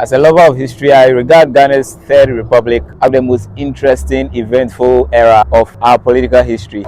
As a lover of history, I regard Ghana's Third Republic as the most interesting, eventful era of our political history.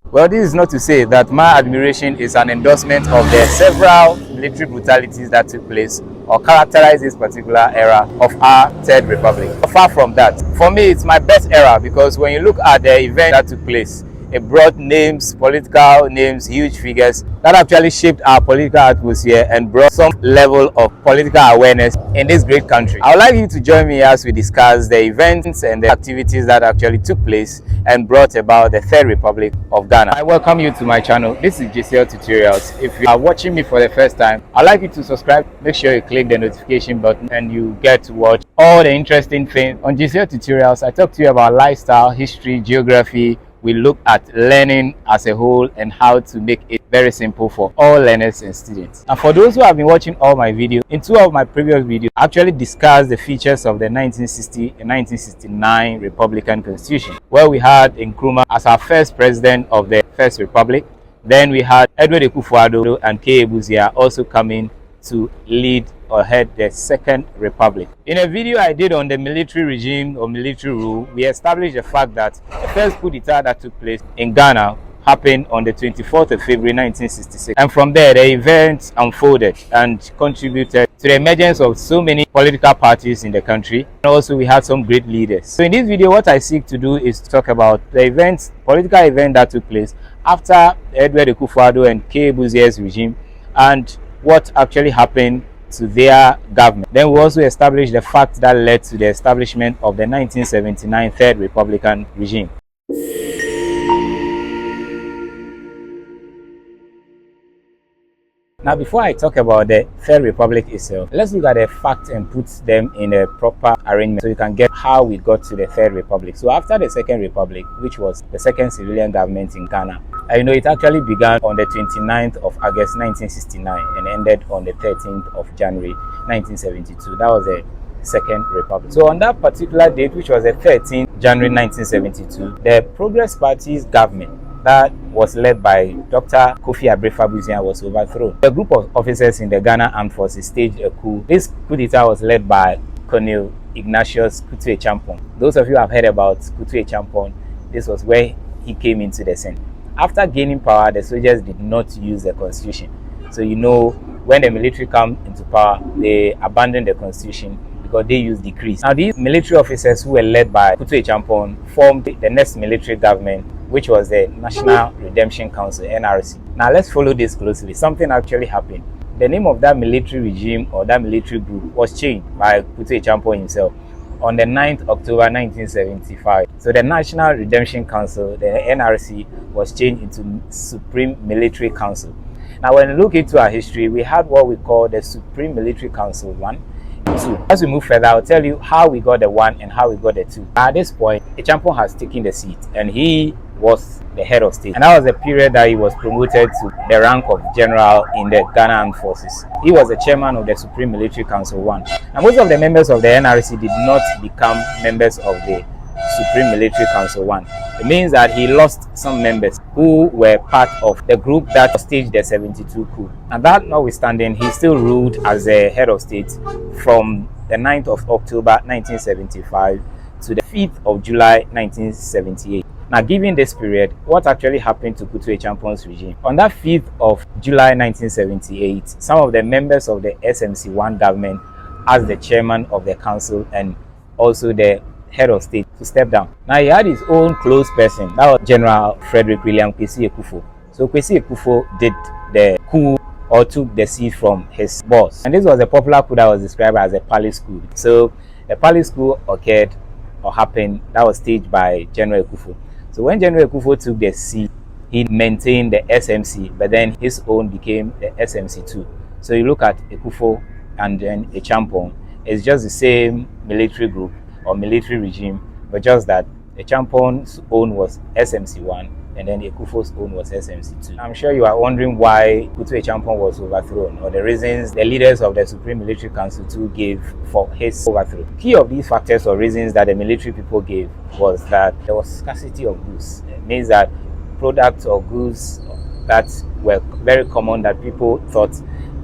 Well, this is not to say that my admiration is an endorsement of the several military brutalities that took place or characterize this particular era of our Third Republic. Far from that. For me, it's my best era because when you look at the event that took place, it brought names, political names, huge figures that actually shaped our political atmosphere and brought some level of political awareness in this great country. I would like you to join me as we discuss the events and the activities that actually took place and brought about the Third Republic of Ghana. I welcome you to my channel. This is JCL Tutorials. If you are watching me for the first time, I'd like you to subscribe. Make sure you click the notification button and you get to watch all the interesting things. On JCL Tutorials, I talk to you about lifestyle, history, geography. We look at learning as a whole and how to make it very simple for all learners and students. And for those who have been watching all my videos, in two of my previous videos, I actually discussed the features of the 1960 and 1969 Republican Constitution, where we had Nkrumah as our first president of the First Republic. Then we had Edward Akufo-Addo and K. Ebuzia also coming to lead or head the Second Republic. In a video I did on the military regime or military rule, we established the fact that the first coup d'etat that took place in Ghana happened on the 24th of February 1966. And from there, the events unfolded and contributed to the emergence of so many political parties in the country. And also, we had some great leaders. So in this video, what I seek to do is to talk about the events, political event that took place after Edward Akufo-Addo and K. Ebuzia's regime and what actually happened to their government. Then we also established the fact that led to the establishment of the 1979 Third Republican regime. Now, before I talk about the Third Republic itself, let's look at the facts and put them in a proper arrangement so you can get how we got to the Third Republic. So after the Second Republic, which was the second civilian government in Ghana, it actually began on the 29th of August 1969 and ended on the 13th of January 1972. That was the Second Republic. So on that particular date, which was the 13th January 1972, the Progress Party's government that was led by Dr. Kofi Abrefa-Busia was overthrown. A group of officers in the Ghana Armed Forces staged a coup. This coup d'etat was led by Colonel Ignatius Kutu Echampong. Those of you who have heard about Kutu Echampong, this was where he came into the scene. After gaining power, the soldiers did not use the constitution. So when the military come into power, they abandoned the constitution because they used decrees. Now these military officers who were led by Kutu Echampong formed the next military government, which was the National Redemption Council, NRC. Now let's follow this closely. Something actually happened. The name of that military regime or that military group was changed by Kutu Echampong himself on the 9th October 1975. So the National Redemption Council, the NRC, was changed into Supreme Military Council. Now when we look into our history, we had what we call the Supreme Military Council 1, 2. As we move further, I'll tell you how we got the 1 and how we got the 2. At this point, Echampong has taken the seat and he was the head of state. And that was the period that he was promoted to the rank of general in the Ghana Armed Forces. He was the chairman of the Supreme Military Council 1. And most of the members of the NRC did not become members of the Supreme Military Council 1. It means that he lost some members who were part of the group that staged the 72 coup. And that notwithstanding, he still ruled as the head of state from the 9th of October 1975 to the 5th of July 1978. Now, given this period, what actually happened to Kutu Echampong's regime? On that 5th of July 1978, some of the members of the SMC1 government asked the chairman of the council and also the head of state to step down. Now, he had his own close person, that was General Frederick William Kwesi Ekufo. So Kwesi Ekufo did the coup or took the seat from his boss. And this was a popular coup that was described as a palace coup. So a palace coup occurred or happened that was staged by General Ekufo. So when General Ekufo took the seat, he maintained the SMC, but then his own became the SMC2. So you look at Ekufo and then Echampong, it's just the same military group or military regime, but just that Echampong's own was SMC1 and then Ekufo's own was SMC2. I'm sure you are wondering why Kutu Echampong was overthrown or the reasons the leaders of the Supreme Military Council 2 gave for his overthrow. Key of these factors or reasons that the military people gave was that there was scarcity of goods. It means that products or goods that were very common that people thought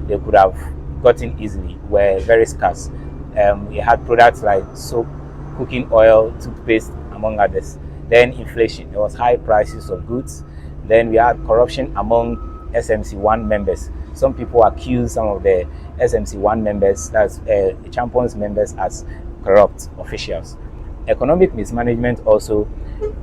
they could have gotten easily were very scarce. We had products like soap, cooking oil, toothpaste, among others. Then inflation, there was high prices of goods. Then we had corruption among SMC1 members. Some people accuse some of the SMC1 members, that's Champions members, as corrupt officials. Economic mismanagement also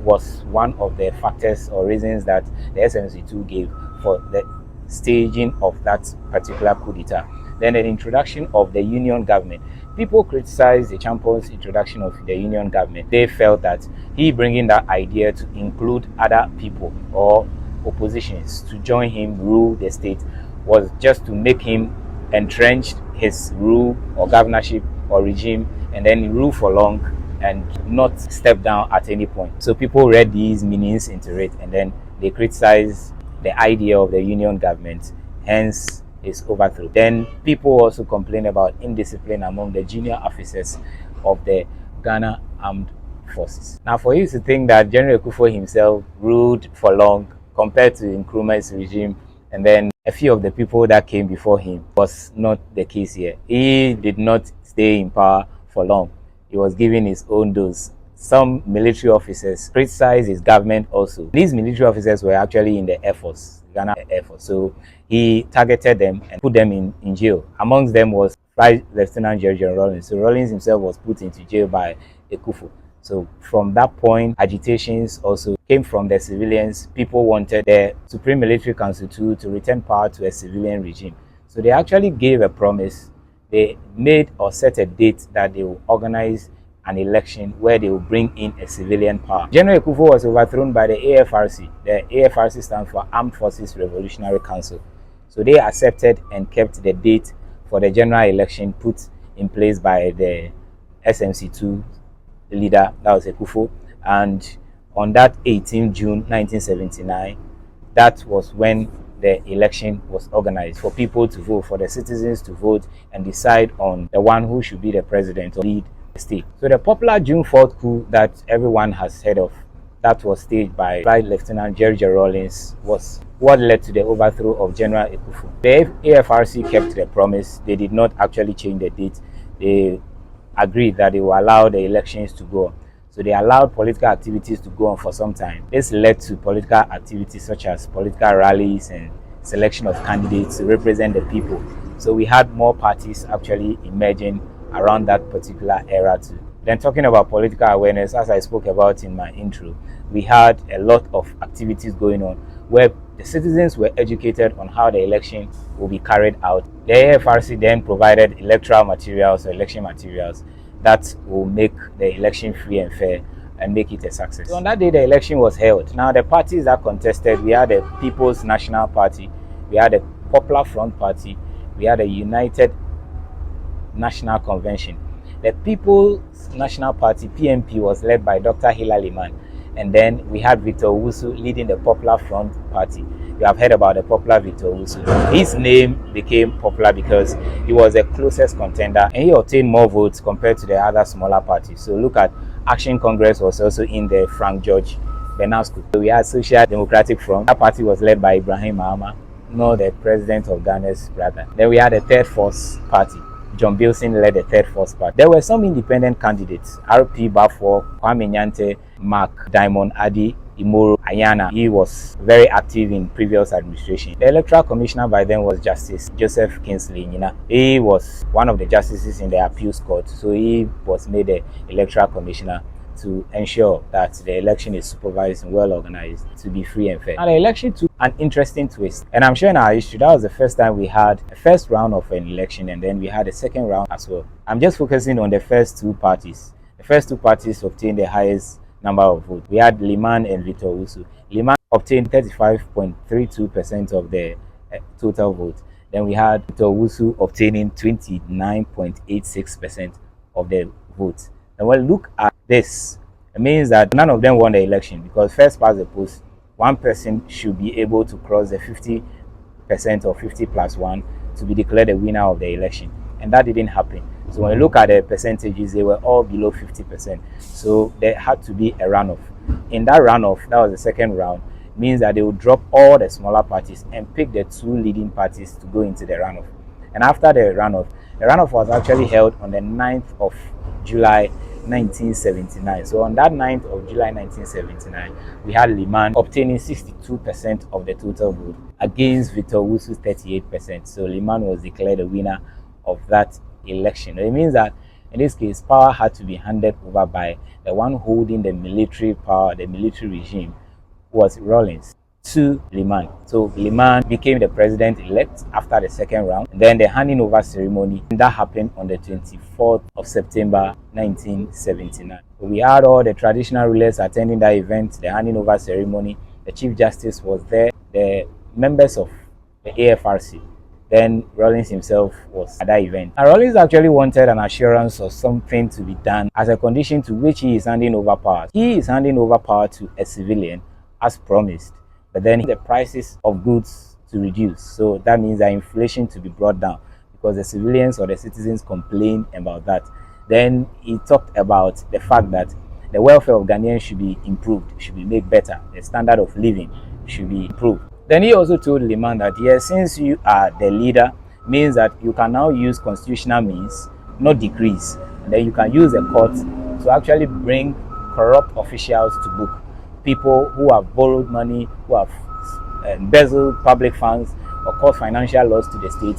was one of the factors or reasons that the SMC2 gave for the staging of that particular coup d'etat. Then the introduction of the union government. People criticized the Champion's introduction of the union government. They felt that he bringing that idea to include other people or oppositions to join him rule the state was just to make him entrench his rule or governorship or regime and then rule for long and not step down at any point. So people read these meanings into it and then they criticized the idea of the union government, hence its overthrow. Then people also complain about indiscipline among the junior officers of the Ghana Armed Forces. Now, for you to think that General Kufuor himself ruled for long compared to Nkrumah's regime, and then a few of the people that came before him, was not the case here. He did not stay in power for long. He was given his own dose. Some military officers criticized his government also. These military officers were actually in the Air Force, Ghana Air Force. So he targeted them and put them in jail. Amongst them was Flight Lieutenant General Rawlings. So Rawlings himself was put into jail by Kufuor. So from that point, agitations also came from the civilians. People wanted the Supreme Military Council to return power to a civilian regime. So they actually gave a promise. They made or set a date that they will organize an election where they will bring in a civilian power. General Kufuor was overthrown by the AFRC. The AFRC stands for Armed Forces Revolutionary Council. So they accepted and kept the date for the general election put in place by the SMC2 leader, that was Kufuor. And on that 18 June 1979, that was when the election was organized for people to vote, for the citizens to vote and decide on the one who should be the president or lead the state. So the popular June 4th coup that everyone has heard of, that was staged by Flight Lieutenant General Rawlings, was what led to the overthrow of General Kufuor. The AFRC kept the promise. They did not actually change the date. They agreed that they will allow the elections to go on. So they allowed political activities to go on for some time. This led to political activities such as political rallies and selection of candidates to represent the people. So we had more parties actually emerging around that particular era too. Then talking about political awareness, as I spoke about in my intro, we had a lot of activities going on where the citizens were educated on how the election will be carried out. The AFRC then provided electoral materials or election materials that will make the election free and fair and make it a success. So on that day, the election was held. Now, the parties that contested, we had the People's National Party, we had the Popular Front Party, we had the United National Convention. The People's National Party, PNP, was led by Dr. Hilary Man. And then we had Victor Owusu leading the Popular Front Party. You have heard about the popular Victor Owusu. His name became popular because he was the closest contender and he obtained more votes compared to the other smaller parties. So look at Action Congress was also in the Frank George Bernasco. So we had Social Democratic Front. That party was led by Ibrahim Mahama, not the president of Ghana's brother. Then we had the Third Force Party. John Bilson led the Third Force Party. There were some independent candidates. RP Bafo, Kwame Nyante, Mark, Diamond Adi, Imoro, Ayana. He was very active in previous administration. The electoral commissioner by then was Justice Joseph Kingsley Nyina. He was one of the justices in the appeals court. So he was made the electoral commissioner to ensure that the election is supervised and well organized to be free and fair. Now, the election took an interesting twist, and I'm sure in our history that was the first time we had a first round of an election and then we had a second round as well. I'm just focusing on the first two parties. The first two parties obtained the highest number of votes. We had Liman and Victor Owusu. Liman obtained 35.32% of the total vote. Then we had Victor Owusu obtaining 29.86% of the votes. And when we look at this, it means that none of them won the election because first past the post, one person should be able to cross the 50% or 50 plus 1 to be declared the winner of the election. And that didn't happen. So when you look at the percentages, they were all below 50%. So there had to be a runoff. In that runoff, that was the second round, means that they will drop all the smaller parties and pick the two leading parties to go into the runoff. And after the runoff was actually held on the 9th of July 1979. So on that 9th of July 1979, we had Liman obtaining 62% of the total vote against Victor Wusu's 38%. So Liman was declared the winner of that election. It means that in this case, power had to be handed over by the one holding the military power, the military regime, was Rawlings, to Liman. So Liman became the president-elect after the second round. And then the handing over ceremony, that happened on the 24th of September 1979. So we had all the traditional rulers attending that event, the handing over ceremony. The Chief Justice was there, the members of the AFRC. Then Rawlings himself was at that event. And Rawlings actually wanted an assurance of something to be done as a condition to which he is handing over power. He is handing over power to a civilian as promised, but then the prices of goods to reduce. So that means that inflation to be brought down, because the civilians or the citizens complained about that. Then he talked about the fact that the welfare of Ghanaians should be improved, should be made better. The standard of living should be improved. Then he also told Liman that, yes, since you are the leader, means that you can now use constitutional means, not decrees. And then you can use the courts to actually bring corrupt officials to book. People who have borrowed money, who have embezzled public funds or caused financial loss to the state.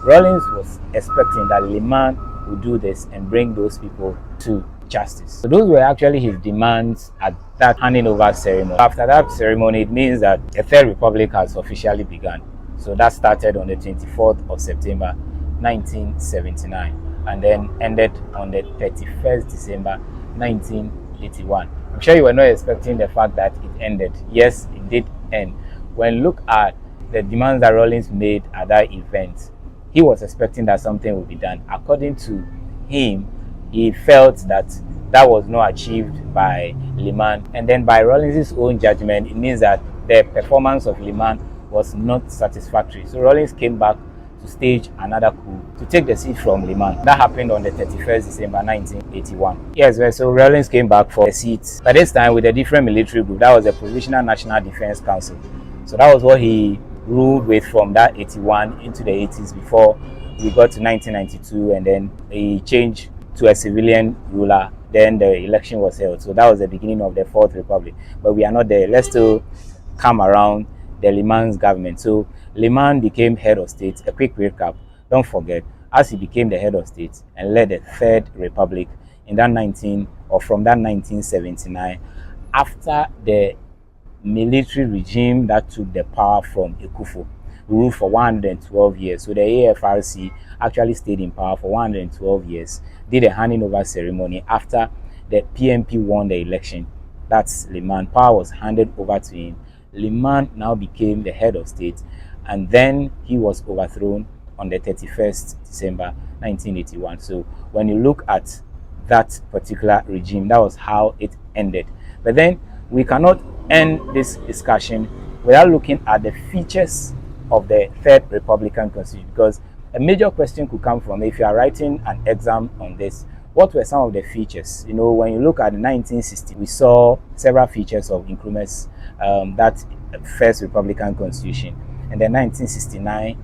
Rawlings was expecting that Liman would do this and bring those people to justice. So those were actually his demands at that handing over ceremony. After that ceremony, it means that the Third Republic has officially begun. So that started on the 24th of September 1979 and then ended on the 31st December 1981. I'm sure you were not expecting the fact that it ended. Yes, it did end. When you look at the demands that Rawlings made at that event, he was expecting that something would be done. According to him, he felt that that was not achieved by Liman. And then by Rawlings' own judgment, it means that the performance of Liman was not satisfactory. So Rawlings came back to stage another coup to take the seat from Liman. That happened on the 31st December 1981. Yes, well, so Rawlings came back for the seat, but this time with a different military group. That was the Provisional National Defense Council. So that was what he ruled with from that 81 into the 80s before we got to 1992, and then he changed to a civilian ruler. Then the election was held. So that was the beginning of the Fourth Republic. But we are not there. Let's still come around the Liman's government. So Liman became head of state. A quick recap. Don't forget, as he became the head of state and led the Third Republic in that from that 1979, after the military regime that took the power from Ekufo ruled for 112 years. So the AFRC actually stayed in power for 112 years, did a handing over ceremony after the PMP won the election. That's Liman. Power was handed over to him. Liman now became the head of state, and then he was overthrown on the 31st December 1981. So when you look at that particular regime, that was how it ended. But then we cannot end this discussion without looking at the features of the Third Republican Constitution, because a major question could come from, if you are writing an exam on this, what were some of the features? You know, when you look at the 1960, we saw several features of Nkrumah's that First Republican Constitution. And the 1969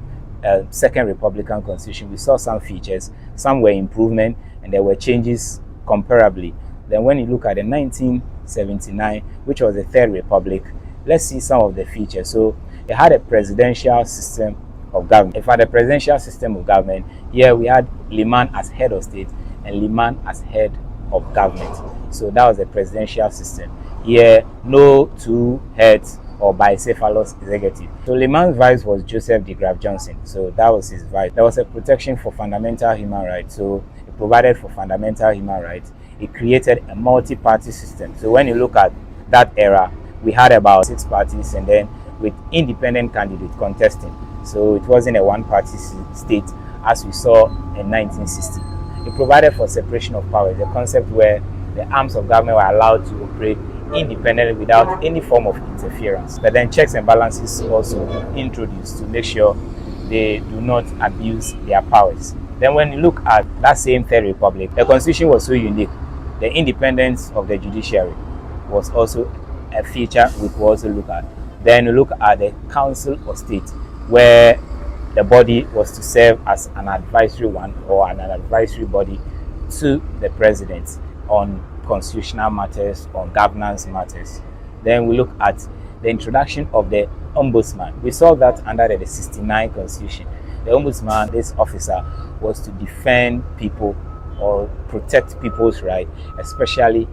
Second Republican Constitution, we saw some features. Some were improvement, and there were changes comparably. Then when you look at the 1979, which was the Third Republic, let's see some of the features. So it had a presidential system of government. If had a presidential system of government, here we had Liman as head of state and Liman as head of government. So that was the presidential system. Here, no two heads or bicephalous executive. So Liman's vice was Joseph de Graaf Johnson. So that was his vice. There was a protection for fundamental human rights. So it provided for fundamental human rights. It created a multi-party system. So when you look at that era, we had about 6 parties, and then with independent candidates contesting. So it wasn't a one-party state as we saw in 1960. It provided for separation of powers, the concept where the arms of government were allowed to operate independently without any form of interference. But then checks and balances also introduced to make sure they do not abuse their powers. Then when you look at that same Third Republic, the Constitution was so unique. The independence of the judiciary was also a feature we could also look at. Then you look at the Council of State, where the body was to serve as an advisory one or an advisory body to the president on constitutional matters, on governance matters. Then we look at the introduction of the ombudsman. We saw that under the 69 constitution. The ombudsman, this officer, was to defend people or protect people's rights, especially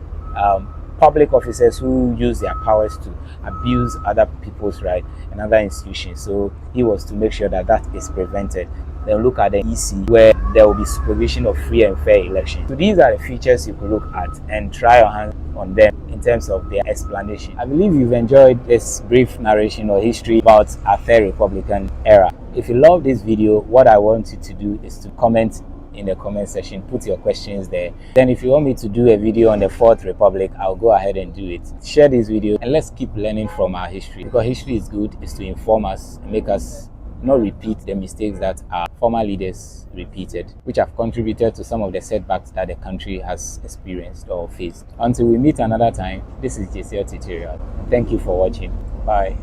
public officers who use their powers to abuse other people's rights and other institutions. So he was to make sure that that is prevented. Then look at the EC, where there will be supervision of free and fair elections. So these are the features you could look at and try your hands on them in terms of their explanation. I believe you've enjoyed this brief narration or history about our Third Republican era. If you love this video, what I want you to do is to comment in the comment section, put your questions there. Then if you want me to do a video on the Fourth Republic, I'll go ahead and do it. Share this video and let's keep learning from our history, because history is good, is to inform us and make us not repeat the mistakes that our former leaders repeated, which have contributed to some of the setbacks that the country has experienced or faced. Until we meet another time, this is JCL Tutorial. Thank you for watching. Bye.